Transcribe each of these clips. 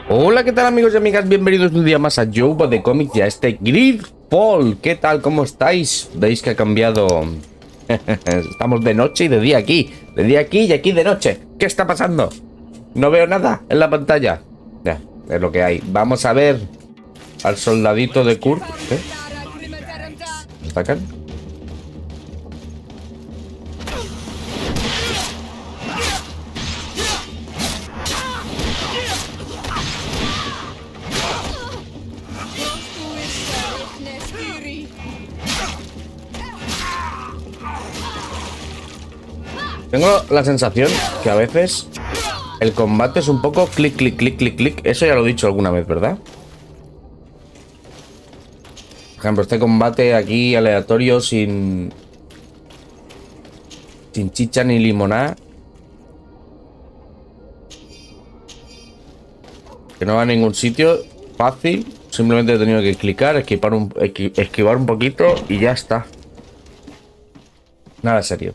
Hola, ¿qué tal amigos y amigas? Bienvenidos un día más a JoeVadecomics y a este GREEDFALL. ¿Qué tal? ¿Cómo estáis? Veis que ha cambiado. Estamos de noche y de día aquí. De día aquí y aquí de noche. ¿Qué está pasando? No veo nada en la pantalla. Ya, es lo que hay. Vamos a ver al soldadito de Kurt. ¿Qué? ¿Me atacan? Tengo la sensación que a veces el combate es un poco clic, clic, clic, clic, clic. Eso ya lo he dicho alguna vez, ¿verdad? Por ejemplo, este combate aquí aleatorio sin chicha ni limonada. Que no va a ningún sitio. Fácil. Simplemente he tenido que clicar, esquivar un poquito y ya está. Nada serio.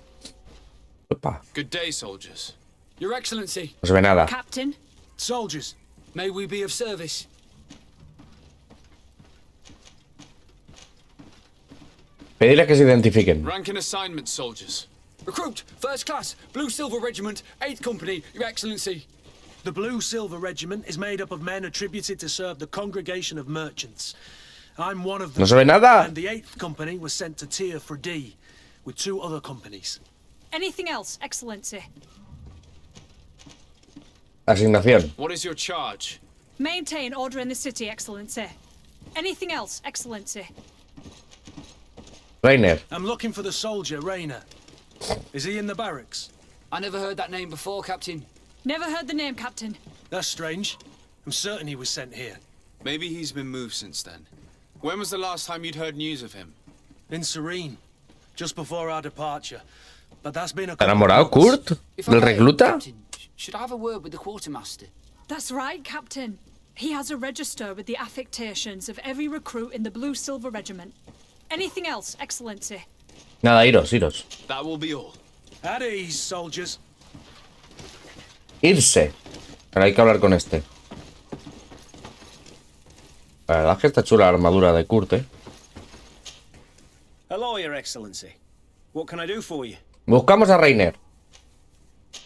Opa. Good day, soldiers. Your Excellency. No se ve nada. Captain. Soldiers, may we be of service? Pedirles que se identifiquen. Rank and assignment, soldiers. Recruit, first class, Blue Silver Regiment, 8th Company, Your Excellency. The Blue Silver Regiment is made up of men attributed to serve the Congregation of Merchants. I'm one of them. No se ve nada. And the 8th Company was sent to Tier for D, with 2 other companies. Anything else, Excellency? Asignación. What is your charge? Maintain order in the city, Excellency. Anything else, Excellency? Reiner. I'm looking for the soldier, Rainer. Is he in the barracks? I never heard that name before, Captain. Never heard the name, Captain. That's strange. I'm certain he was sent here. Maybe he's been moved since then. When was the last time you'd heard news of him? In Serene, just before our departure. But that's been a ¿Está enamorado Kurt? ¿Del recluta? Should I have a word with the quartermaster? That's right, Captain. He has a register with the affectations of every recruit in the Blue Silver Regiment. Anything else, Excellency? Nada, iros. That will be all. At ease, soldiers. Irse. Pero hay que hablar con este. La verdad es que está chula la armadura de Kurt, ¿eh? Hello, Your Excellency. What can I do for you? Buscamos a Reiner.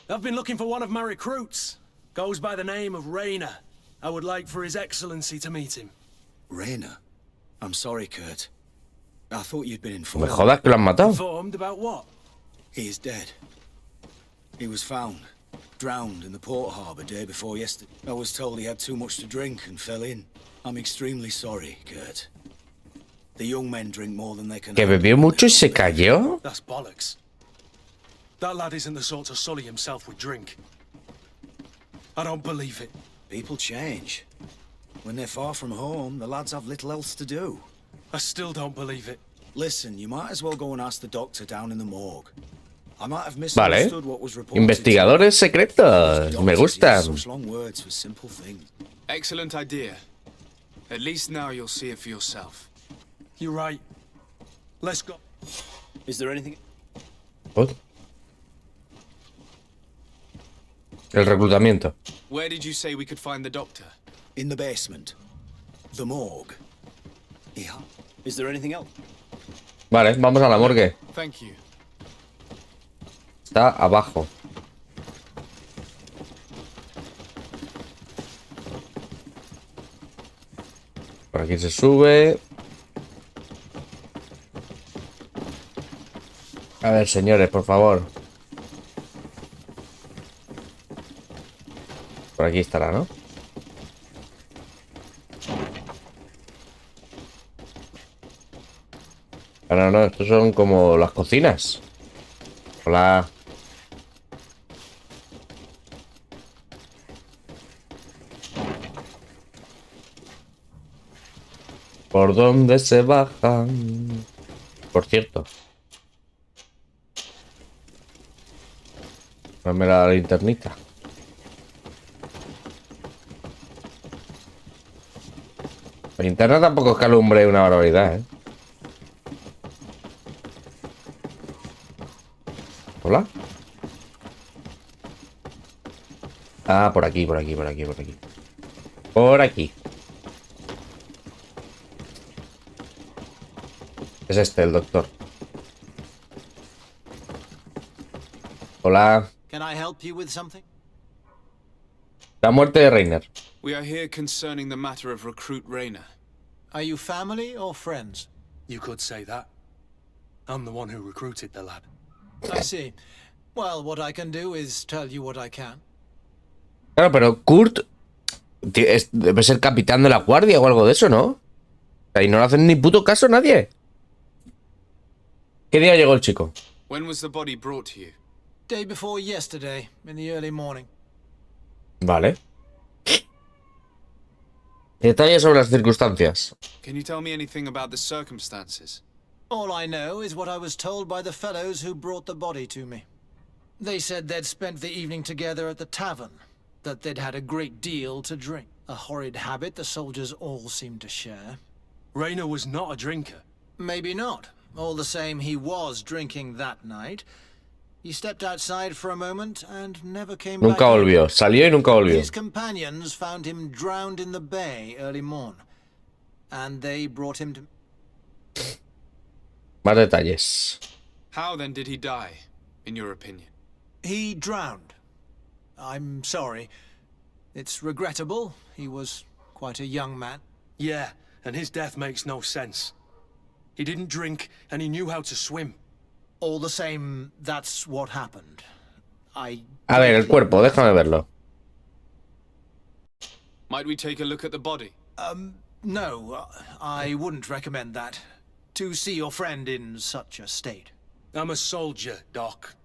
I've been looking for one of my recruits. Goes by the name of Rainer. I would like for His Excellency to meet him. Rainer? I'm sorry, Kurt. I thought you'd been Me informed. jodas que lo han matado. Informed about what? He is dead. He was found, drowned in the port harbour day before yesterday. I was told he had too much to drink and fell in. I'm extremely sorry, Kurt. The young men drink more than they can. ¿Que bebió mucho y se cayó? That's bollocks. That lad isn't the sort to sully himself with drink. I don't believe it. People change. When they're far from home, the lads have little else to do. I still don't believe it. Listen, you might as well go and ask the doctor down in the morgue. I might have Vale. misunderstood what was reported. Investigadores secretos. Me Doctors use gustan. such long words for simple things. Excellent idea. At least now you'll see it for yourself. You're right. Let's go. Is there anything? Oh. El reclutamiento. Where did you say we could find the doctor? In the basement. The morgue. Yeah. Is there anything else? Vale, vamos a la morgue. Thank you. Está abajo. Por aquí se sube. A ver, señores, por favor. Por aquí estará, ¿no? Ah, no, estos son como las cocinas. Hola. ¿Por dónde se bajan? Por cierto. Dame la linternita. La linterna tampoco es que alumbre una barbaridad, ¿eh? ¿Hola? Ah, por aquí. Por aquí. Es este, el doctor. Hola. Can I help you with something? La muerte de Reiner. We are here concerning the matter of Recruit Rayner. Are you family or friends? You could say that. I'm the one who recruited the lad. I see. Well, what I can do is tell you what I can. Claro, pero Kurt debe ser capitán de la guardia o algo de eso, ¿no? Y no le hacen ni puto caso a nadie. ¿Qué día llegó el chico? When was the body brought to you? Day before yesterday, in the early morning. Vale. Detalles sobre las circunstancias. Can you tell me anything about the circumstances? All I know is what I was told by the fellows who brought the body to me. They said they'd spent the evening together at the tavern, that they'd had a great deal to drink. A horrid habit the soldiers all seemed to share. Rayner was not a drinker. Maybe not. All the same, he was drinking that night. He stepped outside for a moment and never came back. Nunca volvió. Salió y nunca volvió. His companions found him drowned in the bay early morn, and they brought him to... Más detalles. How then did he die, in your opinion? He drowned. I'm sorry. It's regrettable. He was quite a young man. Yeah, and his death makes no sense. He didn't drink, and he knew how to swim. All the same, that's what happened. A ver, el cuerpo, déjame verlo. Might we take a look at the body? No, I wouldn't recommend that. To see your friend in such a state. I'm a soldier, Doc.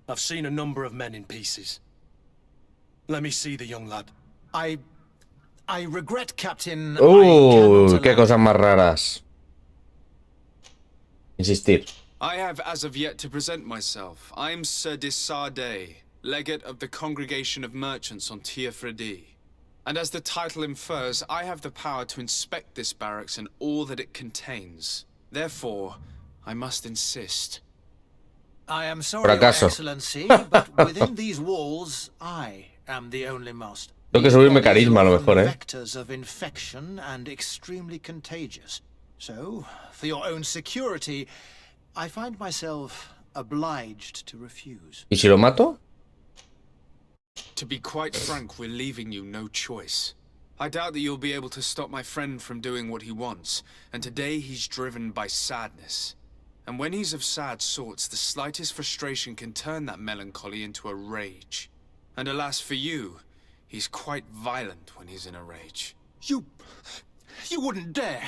I've seen a number of men in pieces. Let me see the young lad. I regret, Captain. I cannot Qué allow- cosas más raras. Insistir. I have as of yet to present myself. I'm Sir Desardet, legate of the Congregation of Merchants on Tiafredi. And as the title infers, I have the power to inspect this barracks and all that it contains. Therefore, I must insist. I am Por sorry, Your acaso. Excellency, but within these walls, I am the only master. Tengo que These subirme bodies carisma a are lo often mejor, vectors of infection and extremely contagious. So, for your own security, I find myself obliged to refuse. ¿Y si lo mato? To be quite frank, we're leaving you no choice. I doubt that you'll be able to stop my friend from doing what he wants, and today he's driven by sadness. And when he's of sad sorts, the slightest frustration can turn that melancholy into a rage. And alas for you, he's quite violent when he's in a rage. You wouldn't dare.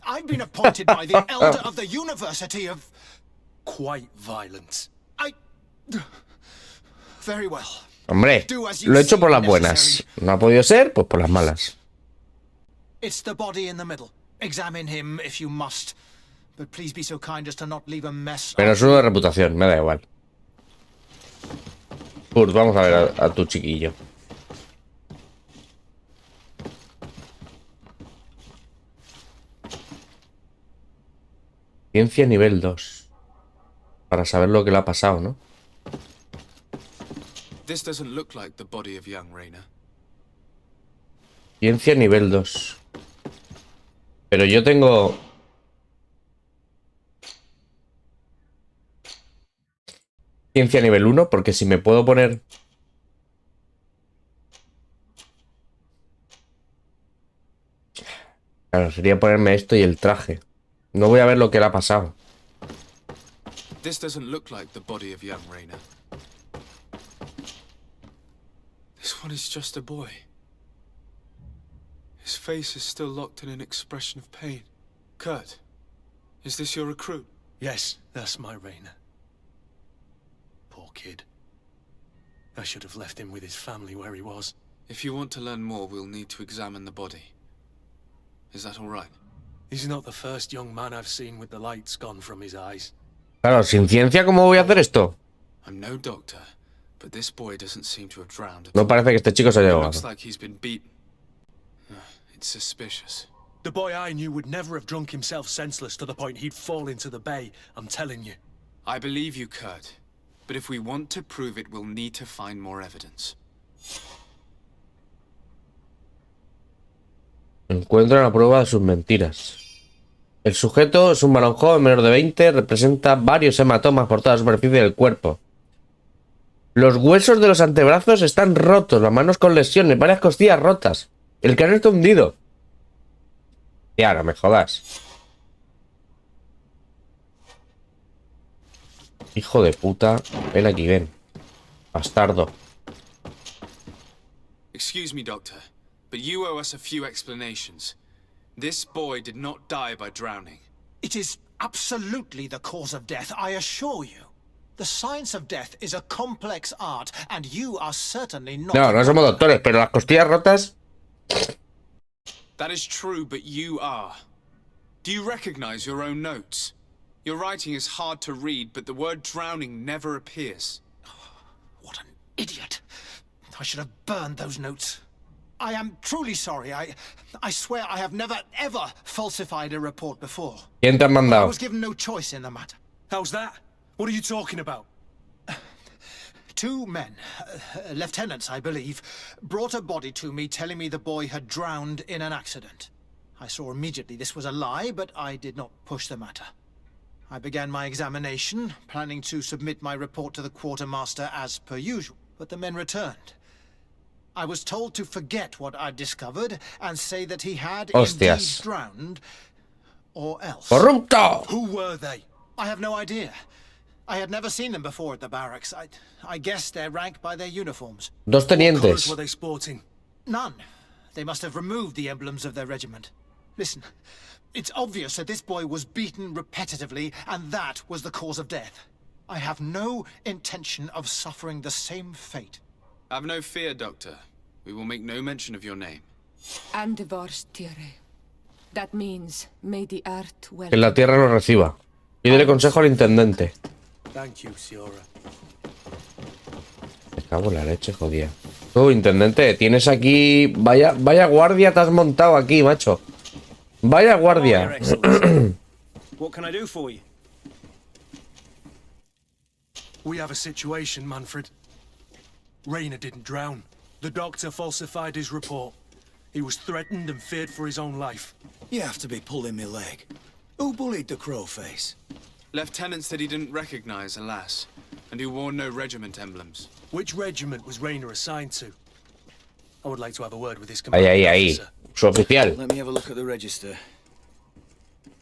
I've been appointed by the Elder of the University of... Quite violent. Very well. Hombre, lo he hecho por las buenas. No ha podido ser, pues por las malas. It's the body in the middle. Examine him if you must. But please be so kind as to not leave a mess. Pero es uno de reputación, me da igual. Kurt, vamos a ver a tu chiquillo. Ciencia nivel 2. Para saber lo que le ha pasado, ¿no? This doesn't look like the body of young Rayner. Ciencia nivel 2. Pero yo tengo... Ciencia nivel 1, porque si me puedo poner... Claro, sería ponerme esto y el traje. No voy a ver lo que le ha pasado. This doesn't look like the body of young Rayner. This one is just a boy. His face is still locked in an expression of pain. Kurt, is this your recruit? Yes, that's my Rayner. Poor kid. I should have left him with his family where he was. If you want to learn more, we'll need to examine the body. Is that all right? He's not the first young man I've seen with the lights gone from his eyes. Claro, sin ciencia, ¿cómo voy a hacer esto? I'm no doctor, but this boy doesn't seem to have drowned at No all. parece que este chico se haya It ahogado. looks like he's been beaten. It's suspicious. The boy I knew would never have drunk himself senseless to the point he'd fall into the bay, I'm telling you. I believe you, Kurt. But if we want to prove it, we'll need to find more evidence. Encuentra la prueba de sus mentiras. El sujeto es un varón joven menor de 20, representa varios hematomas por toda la superficie del cuerpo. Los huesos de los antebrazos están rotos, las manos con lesiones, varias costillas rotas. El cráneo está hundido. Ya, no me jodas. Hijo de puta. Ven aquí, ven. Bastardo. Excuse me, Doctor, but you owe us a few explanations. This boy did not die by drowning. It is absolutely the cause of death, I assure you. The science of death is a complex art, and you are certainly not... No, no somos doctores, pero las costillas rotas... That is true, but you are. Do you recognize your own notes? Your writing is hard to read, but the word drowning never appears. What an idiot. I should have burned those notes. I am truly sorry. I swear I have never, ever falsified a report before. ¿Quién te ha I mandado? was given no choice in the matter. How's that? What are you talking about? Two men, lieutenants, I believe, brought a body to me telling me the boy had drowned in an accident. I saw immediately this was a lie, but I did not push the matter. I began my examination, planning to submit my report to the quartermaster as per usual, but the men returned. I was told to forget what I'd discovered and say that he had indeed drowned, or else. ¡Corrupto! Who were they? I have no idea. I had never seen them before at the barracks. I guessed their rank by their uniforms. Dos What colours tenientes. were they sporting? None. They must have removed the emblems of their regiment. Listen, it's obvious that this boy was beaten repetitively, and that was the cause of death. I have no intention of suffering the same fate. Have no fear, Doctor. We will make no mention of your name. Andevars tire. That means, may the earth Que la tierra lo reciba. Pídele consejo al intendente. Thank you, Siora. Me cago en la leche, jodía. Tú, intendente, tienes aquí... Vaya guardia te has montado aquí, macho. Vaya guardia. What can I do for you? We have a situation, Manfred. Reiner didn't drown. The doctor falsified his report. He was threatened and feared for his own life. You have to be pulling me leg. Who bullied the crowface? Lieutenants that he didn't recognize, alas, and who wore no regiment emblems. Which regiment was Reiner assigned to? I would like to have a word with his Ahí, commanding ahí. officer. Su oficial. Let me have a look at the register.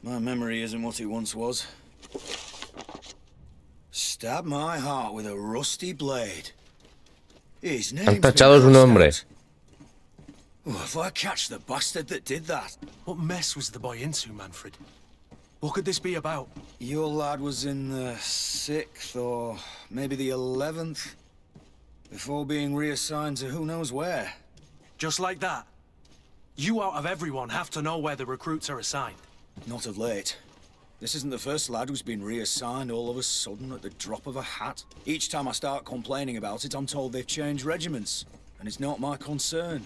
My memory isn't what it once was. Stab my heart with a rusty blade. His name's Han been tachado su crossed nombre. out. Oh, if I catch the bastard that did that. What mess was the boy into, Manfred? What could this be about? Your lad was in the 6th or maybe the 11th before being reassigned to who knows where. Just like that? You out of everyone have to know where the recruits are assigned. Not of late. This isn't the first lad who's been reassigned all of a sudden at the drop of a hat. Each time I start complaining about it, I'm told they've changed regiments, and it's not my concern.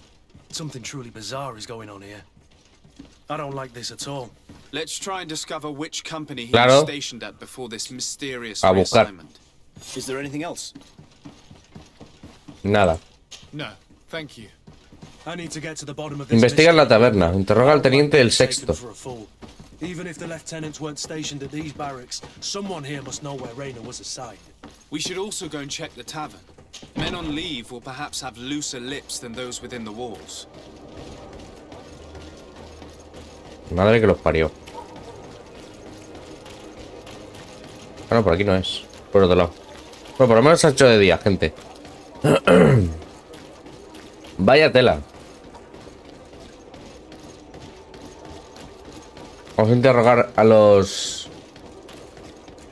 Something truly bizarre is going on here. I don't like this at all. Let's try and discover which company he Claro. was stationed at before this mysterious A buscar. reassignment. Is there anything else? Nada. No, thank you. I need to get to the bottom of this. Investiga en la mystery. taberna. Interroga al teniente del Taken sexto. for a fool. Even if the lieutenants weren't stationed at these barracks, someone here must know where Reiner was assigned. We should also go and check the tavern. Men on leave will perhaps have looser lips than those within the walls. Madre que los parió. Ah, no, por aquí no es. Por otro lado. Bueno, por lo menos se ha hecho de día, gente. Vaya tela. Vamos a interrogar a los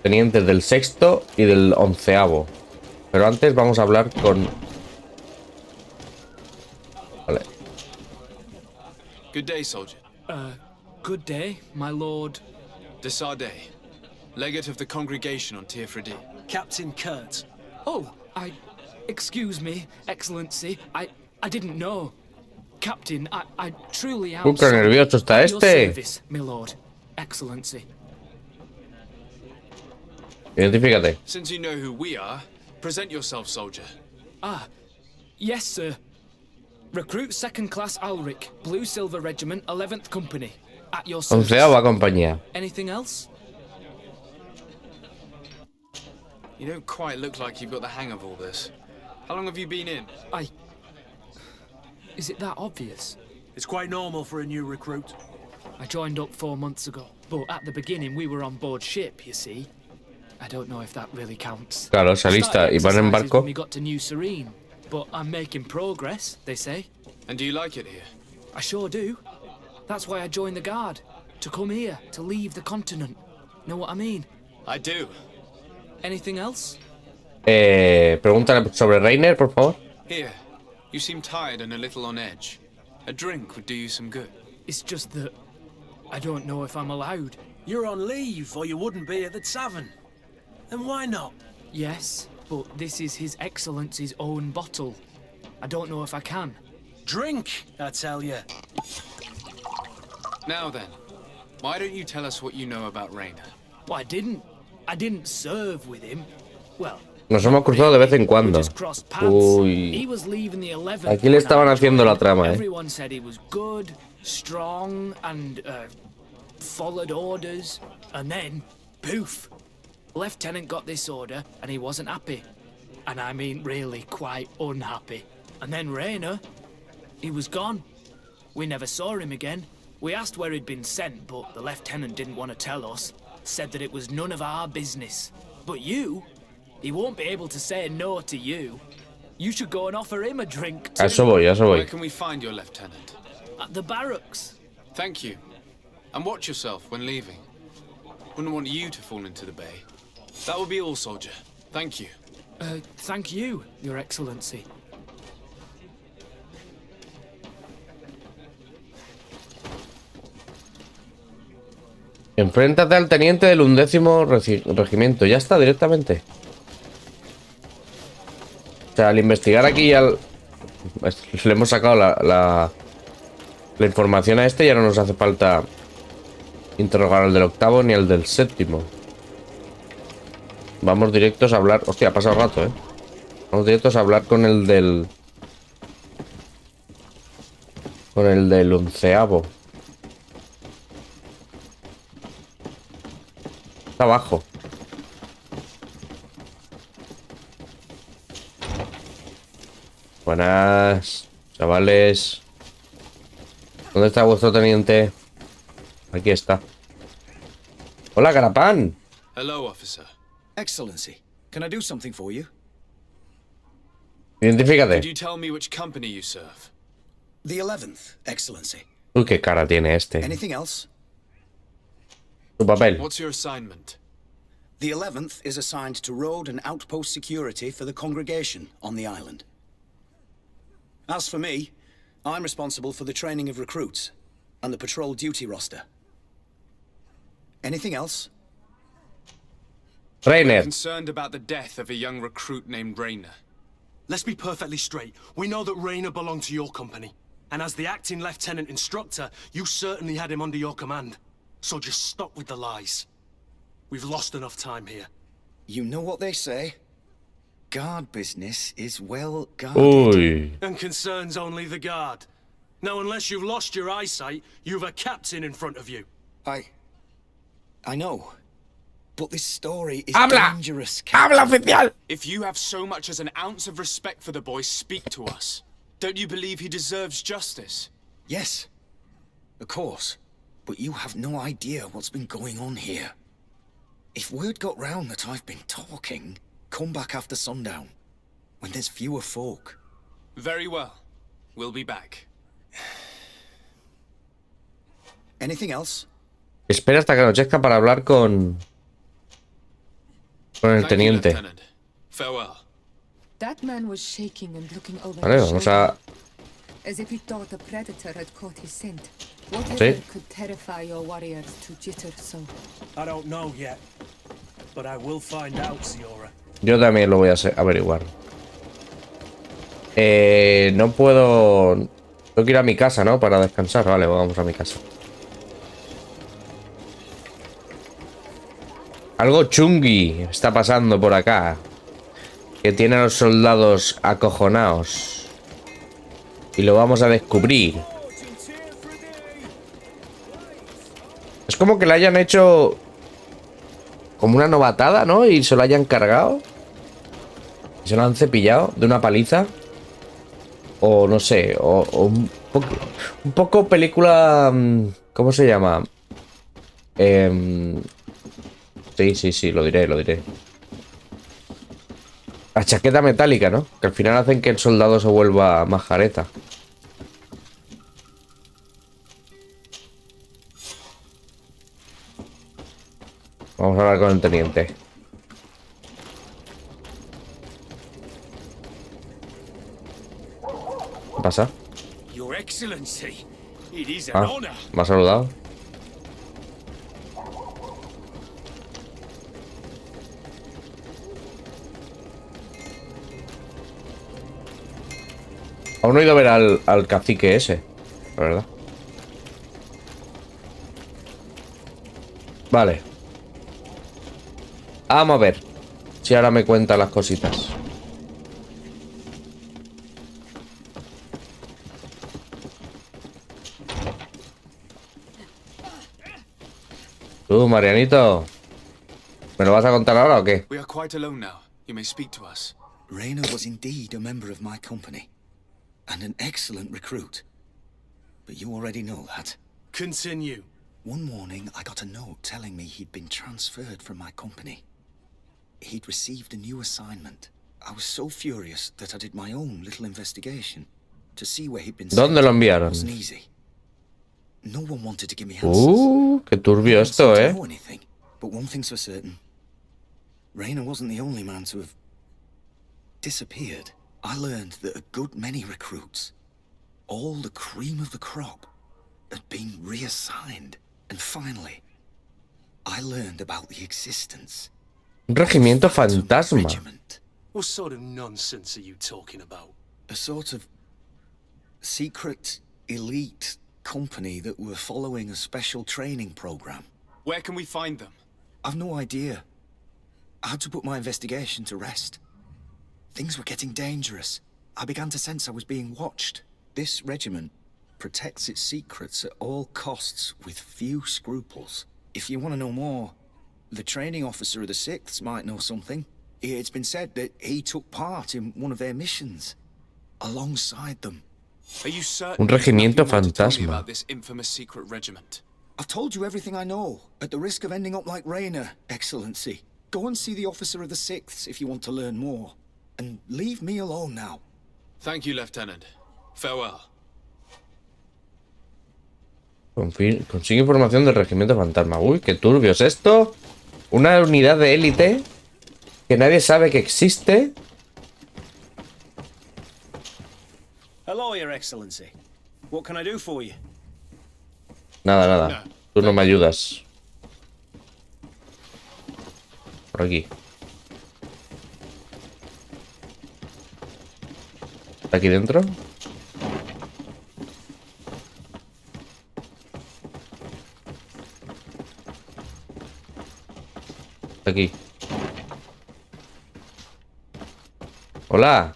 tenientes del sexto y del 11º. Pero antes vamos a hablar con... Vale. Good day, soldier. Good day, my lord. De Sardet, legate of the congregation on Tirfredi. Captain Kurt. Oh, excuse me, Excellency. I didn't know. Captain, I truly am Qué nervioso está At your este. service, my lord. Excellency. Identifícate. Since you know who we are, present yourself, soldier. Yes, sir. Recruit second class Alric, Blue Silver Regiment, 11th Company. At your service. 11ª compañía. Anything else? You don't quite look like you've got the hang of all this. How long have you been in? Is it that obvious? It's quite normal for a new recruit. I joined up 4 months ago, but at the beginning we were on board ship, you see. I don't know if that really counts. Claro, saliste y van en barco. We got to New Serene, but I'm making progress, they say. And do you like it here? I sure do. That's why I joined the Guard. To come here, to leave the continent. Know what I mean? I do. Anything else? Pregúntale sobre Reiner, por favor. Here. You seem tired and a little on edge. A drink would do you some good. It's just that I don't know if I'm allowed. You're on leave, or you wouldn't be at the tavern. And why not? Yes, but this is His Excellency's own bottle. I don't know if I can. Drink, I tell you. Now then, why don't you tell us what you know about Reiner? Well, I didn't serve with him. Well, Nos hemos cruzado de vez en cuando. Uy. Aquí le estaban haciendo la trama, Everyone said he was good, strong, and followed orders. And then, poof, Lieutenant got this order, and he wasn't happy. And I mean, really quite unhappy. And then Reiner, he was gone. We never saw him again. We asked where he'd been sent, but the lieutenant didn't want to tell us. Said that it was none of our business. But you, he won't be able to say no to you. You should go and offer him a drink too. Eso voy. Where can we find your lieutenant? At the barracks. Thank you. And watch yourself when leaving. Wouldn't want you to fall into the bay. That will be all, soldier. Thank you. Thank you, Your Excellency. Enfréntate al teniente del 11º regimiento. Ya está, directamente. O sea, al investigar aquí le hemos sacado la información a este. Ya no nos hace falta interrogar al del 8º ni al del 7º. Vamos directos a hablar. Hostia, ha pasado rato, ¿eh? Vamos directos a hablar con el del 11º. Está abajo. Buenas, chavales. ¿Dónde está vuestro teniente? Aquí está. Hola, Carapán. Hello, officer. Excellency, can I do something for you? Identifícate. Could you tell me which company you serve? The 11th, Excellency. Uy, qué cara tiene este. Anything else? Tu papel. What's your assignment? The 11th is assigned to road and outpost security for the congregation on the island. As for me, I'm responsible for the training of recruits and the patrol duty roster. Anything else? Reiner. Concerned about the death of a young recruit named Reiner. Let's be perfectly straight. We know that Reiner belonged to your company. And as the acting lieutenant instructor, you certainly had him under your command. So just stop with the lies. We've lost enough time here. You know what they say? Guard business is well guarded. Uy. And concerns only the guard. Now, unless you've lost your eyesight, you've a captain in front of you. I know. But this story is Habla. dangerous. Habla, oficial. If you have so much as an ounce of respect for the boy, speak to us. Don't you believe he deserves justice? Yes, of course. But you have no idea what's been going on here. If word got round that I've been talking, come back after sundown, when there's fewer folk. Very well. We'll be back. Anything else? Espera hasta que anochezca para hablar con el Thank you, teniente. Lieutenant. Farewell. That man was shaking and looking over Vale, his vamos shoulder, a... as if he thought a predator had caught his scent. Whatever Sí. could terrify your warriors to jitter so? I don't know yet. But I will find out, Siora. Yo también lo voy a averiguar. No puedo... Tengo que ir a mi casa, ¿no? Para descansar. Vale, vamos a mi casa. Algo chungui está pasando por acá. Que tiene a los soldados acojonados. Y lo vamos a descubrir. Es como que le hayan hecho como una novatada, ¿no? Y se lo hayan cargado. Y se lo han cepillado de una paliza. O no sé, o un poco película... ¿Cómo se llama? Sí, lo diré. La chaqueta metálica, ¿no? Que al final hacen que el soldado se vuelva majareta. Vamos a hablar con el teniente. ¿Qué pasa? Your Excellency, it is an Ah, honor. ¿me ha saludado? Aún no he ido a ver al cacique ese, la verdad. Vale. Vamos a ver si ahora me cuenta las cositas. Tú, Marianito, ¿me lo vas a contar ahora o qué? We are quite alone now. You may speak to us. Rainer was indeed a member of my company, and an excellent recruit. But you already know that. Continue. One morning, I got a note telling me he'd been transferred from my company. He'd received a new assignment. I was so furious that I did my own little investigation to see where he'd been sent. ¿Dónde lo enviaron? It wasn't easy. No one wanted to give me answers. Qué turbio No one esto, seemed to know anything. But one thing's for certain. Rainer wasn't the only man to have disappeared. I learned that a good many recruits, all the cream of the crop, had been reassigned. And finally, I learned about the existence Un regimiento of Phantom fantasma. Regiment, What sort of nonsense are you talking about? a sort of secret elite company that were following a special training program. Where can we find them? I've no idea. I had to put my investigation to rest. Things were getting dangerous. I began to sense I was being watched. This regiment protects its secrets at all costs with few scruples. If you want to know more, the training officer of the 6th might know something. It's been said that he took part in one of their missions, alongside them. Are you certain? Un regimiento you want to tell me fantasma. about this infamous secret regiment? I've told you everything I know, at the risk of ending up like Rainer, Excellency. Go and see the officer of the 6th if you want to learn more. And leave me alone now. Thank you, Lieutenant. Farewell. Consigue información del regimiento fantasma. Uy, qué turbio es esto. Una unidad de élite que nadie sabe que existe. Hello, Your Excellency. What can I do for you? Nada. Tú no me ayudas. Por aquí. ¿Está aquí dentro? Está aquí. Hola.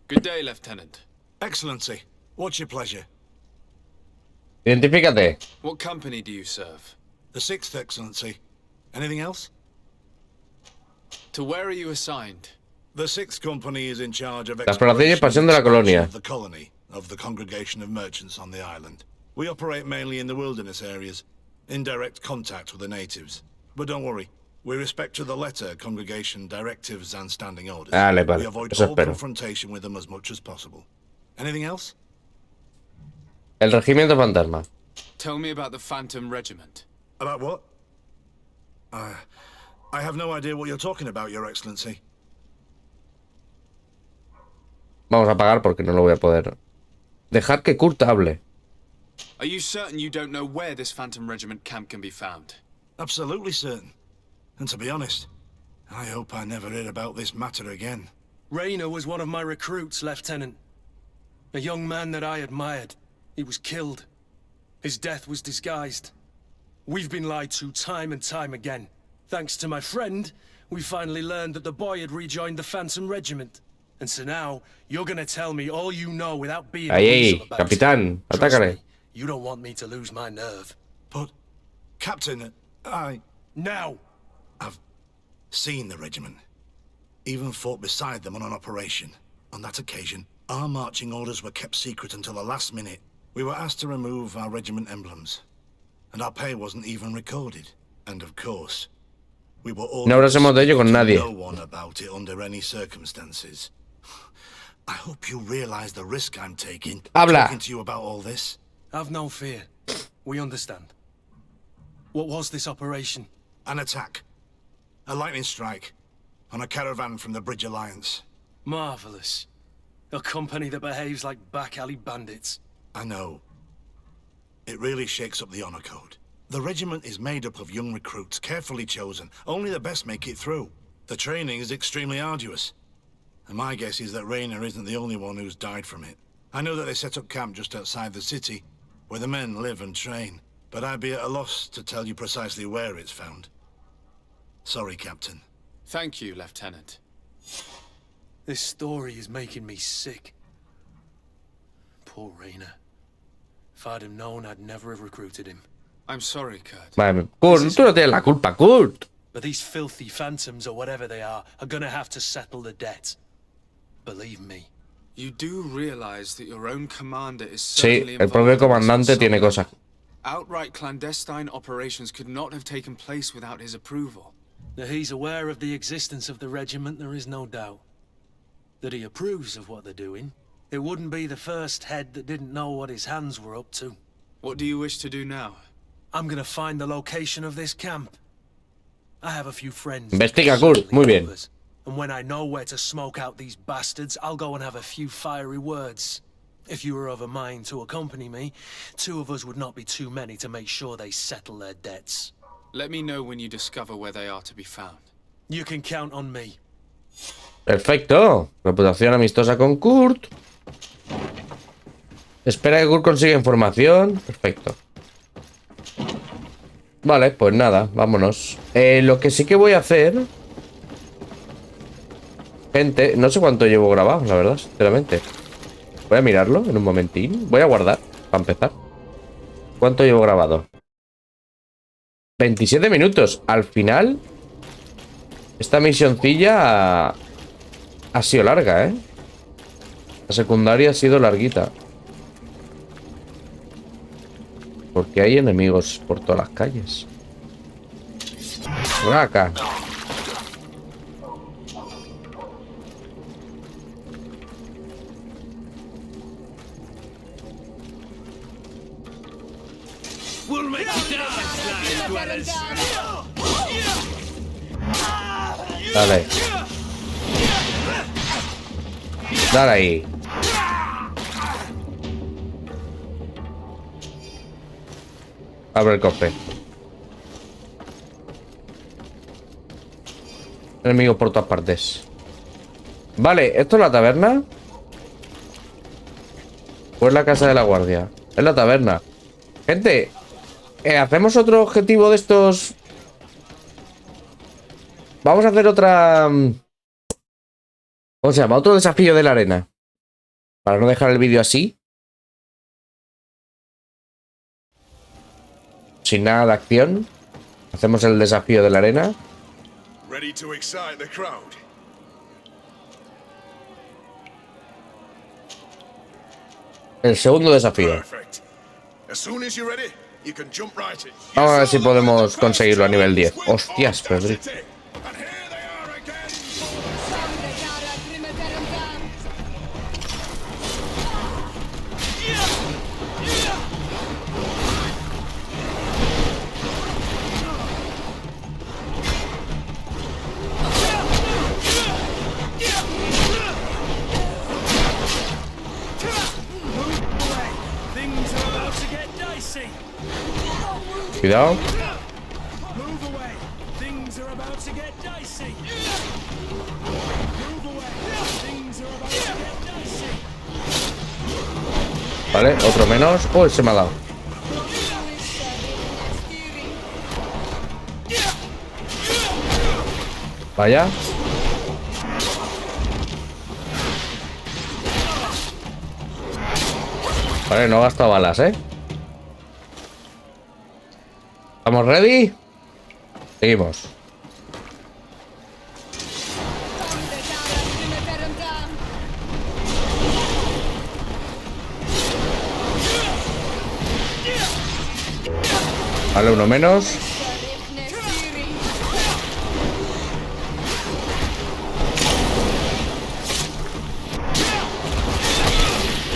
Good day, Lieutenant. Excellency, what's your pleasure? Identifícate. What company do you serve? The 6th, Excellency. Anything else? To where are you assigned? The 6th Company is in charge of La exploración y expansión de la colonia. of the colony of the Congregation of Merchants on the island. We operate mainly in the wilderness areas, in direct contact with the natives. But don't worry, we respect to the letter Congregation directives and standing orders. Vale, We avoid eso all espero. confrontation with them as much as possible. Anything else? El regimiento fantasma. Tell me about the Phantom Regiment. About what? I have no idea what you're talking about, Your Excellency. Vamos a pagar porque no lo voy a poder. Dejar que Kurt hable. Are you certain you don't know where this Phantom Regiment camp can be found? Absolutely certain. And to be honest, I hope I never hear about this matter again. Rainer was one of my recruits, Lieutenant. A young man that I admired. He was killed. His death was disguised. We've been lied to time and time again. Thanks to my friend, we finally learned that the boy had rejoined the Phantom Regiment. And so now, you're gonna tell me all you know without being Ahí, weasel about it. capitán, Trust atácale. me, you don't want me to lose my nerve. But, Captain, Now! I've seen the regiment. Even fought beside them on an operation. On that occasion, our marching orders were kept secret until the last minute. We were asked to remove our regiment emblems. And our pay wasn't even recorded. And of course, we were all No hablásemos de ello con nadie. no one about it under any circumstances. I hope you realize the risk I'm taking. Habla. Talking to you about all this. Have no fear. We understand. What was this operation? An attack. A lightning strike. On a caravan from the Bridge Alliance. Marvelous. A company that behaves like back alley bandits. I know. It really shakes up the honor code. The regiment is made up of young recruits, carefully chosen. Only the best make it through. The training is extremely arduous. And my guess is that Reiner isn't the only one who's died from it. I know that they set up camp just outside the city, where the men live and train. But I'd be at a loss to tell you precisely where it's found. Sorry, Captain. Thank you, Lieutenant. This story is making me sick. Poor Reiner. If I'd have known, I'd never have recruited him. I'm sorry, Kurt. Vale, Kurt, tú no tienes la culpa, Kurt. But these filthy phantoms, or whatever they are gonna have to settle the debt. Believe me. You do realize that your own commander is Sí, certainly el propio involved in this comandante tiene somewhere. cosas. Outright clandestine operations could not have taken place without his approval. That he's aware of the existence of the regiment, there is no doubt. That he approves of what they're doing. It wouldn't be the first head that didn't know what his hands were up to. What do you wish to do now? I'm gonna find the location of this camp. I have a few friends. Investiga, Kurt. Muy bien. And when I know where to smoke out these bastards, I'll go and have a few fiery words. If you were of a mind to accompany me, 2 of us would not be too many to make sure they settle their debts. Let me know when you discover where they are to be found. You can count on me. Perfecto. Reputación amistosa con Kurt. Espera que Kurt consiga información. Perfecto. Vale, pues nada, vámonos. Lo que sí que voy a hacer... Gente, no sé cuánto llevo grabado, la verdad, sinceramente. Voy a mirarlo en un momentín. Voy a guardar, para empezar. ¿Cuánto llevo grabado? 27 minutos. Al final, esta misioncilla ha sido larga, ¿eh? La secundaria ha sido larguita. Porque hay enemigos por todas las calles. Raca. Dale. Dale ahí. Abre el cofre. Enemigos por todas partes. Vale, ¿esto es la taberna? ¿O es la casa de la guardia? Es la taberna. Gente, ¿hacemos otro objetivo de estos? Vamos a hacer otra... ¿Cómo se llama? Otro desafío de la arena. Para no dejar el vídeo así. Sin nada de acción. Hacemos el desafío de la arena. Ready to excite the crowd. El segundo desafío. Perfect. As soon as you're ready, you can jump right in. Vamos a ver si podemos conseguirlo a nivel 10. Hostias, Pedro. And here they are again. Things are about to get dicey. Cuidado. Move away. Things are about to get dicey. Move away. Things are about to get dicey. Vale, otro menos. Oh, se me ha dado. Vale, no gasto balas, ¿eh? ¿Estamos ready? Seguimos. Vale, uno menos.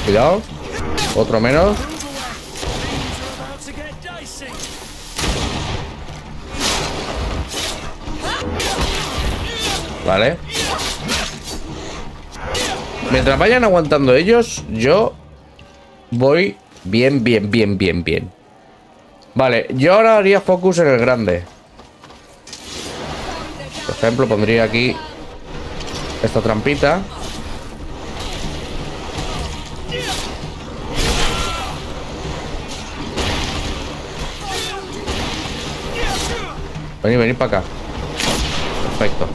Cuidado. Otro menos. Vale. Mientras vayan aguantando ellos, yo voy bien. Vale, yo ahora haría focus en el grande. Por ejemplo, pondría aquí esta trampita. Venid para acá. Perfecto.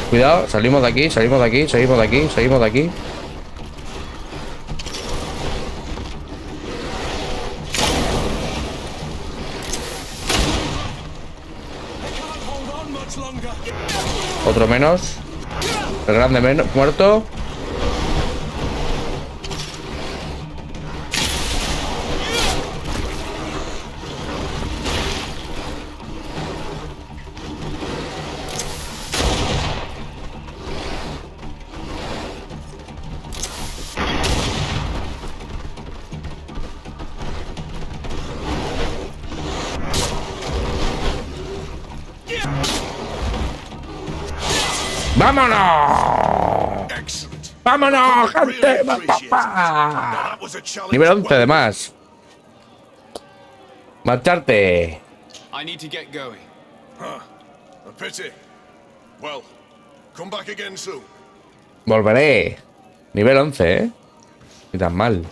Cuidado, salimos de aquí, salimos de aquí, salimos de aquí, salimos de aquí. Otro menos. El grande menos, muerto. ¡Vámonos! ¡Vámonos, gente! ¡Papá! Nivel 11 de más. Marcharte. I need to get going. A pity. Well, come back again soon. Volveré. Nivel 11, ¿eh? Ni tan mal.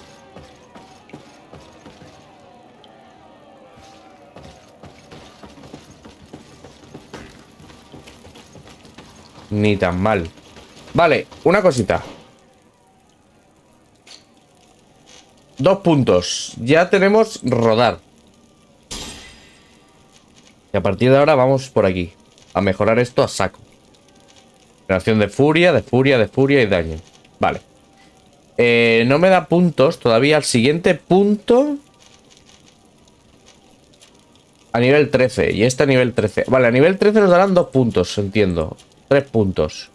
Ni tan mal. Vale, una cosita. 2 puntos. Ya tenemos rodar. Y a partir de ahora vamos por aquí. A mejorar esto a saco. Generación de furia y daño. Vale. No me da puntos todavía. El siguiente punto... A nivel 13. Y este a nivel 13. Vale, a nivel 13 nos darán 2 puntos, entiendo. 3 puntos.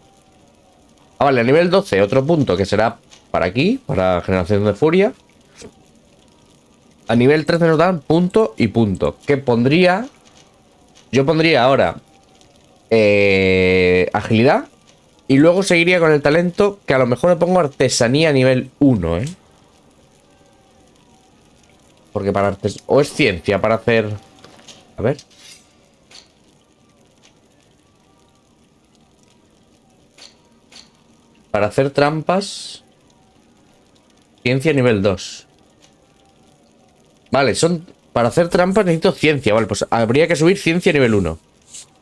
Ah, vale, a nivel 12 otro punto que será para aquí, para generación de furia. A nivel 13 nos dan punto y punto. Que pondría... Yo pondría ahora agilidad. Y luego seguiría con el talento, que a lo mejor le pongo artesanía a nivel 1, ¿eh? Porque para o es ciencia para hacer... A ver... Para hacer trampas... Ciencia nivel 2. Vale, son... Para hacer trampas necesito ciencia. Vale, pues habría que subir ciencia nivel 1.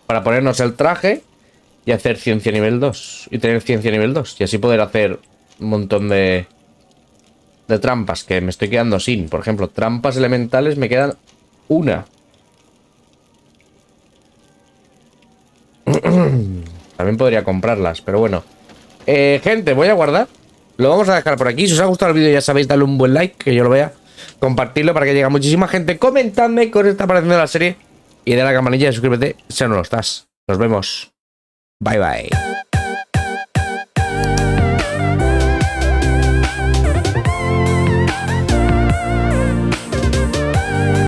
Para ponernos el traje y hacer ciencia nivel 2. Y tener ciencia nivel 2. Y así poder hacer un montón de trampas que me estoy quedando sin. Por ejemplo, trampas elementales me quedan una. También podría comprarlas, pero bueno. Gente, voy a guardar. Lo vamos a dejar por aquí. Si os ha gustado el vídeo, ya sabéis, darle un buen like, que yo lo vea. Compartirlo para que llegue a muchísima gente. Comentadme qué os está pareciendo la serie. Y de la campanilla y suscríbete si no lo estás. Nos vemos. Bye bye.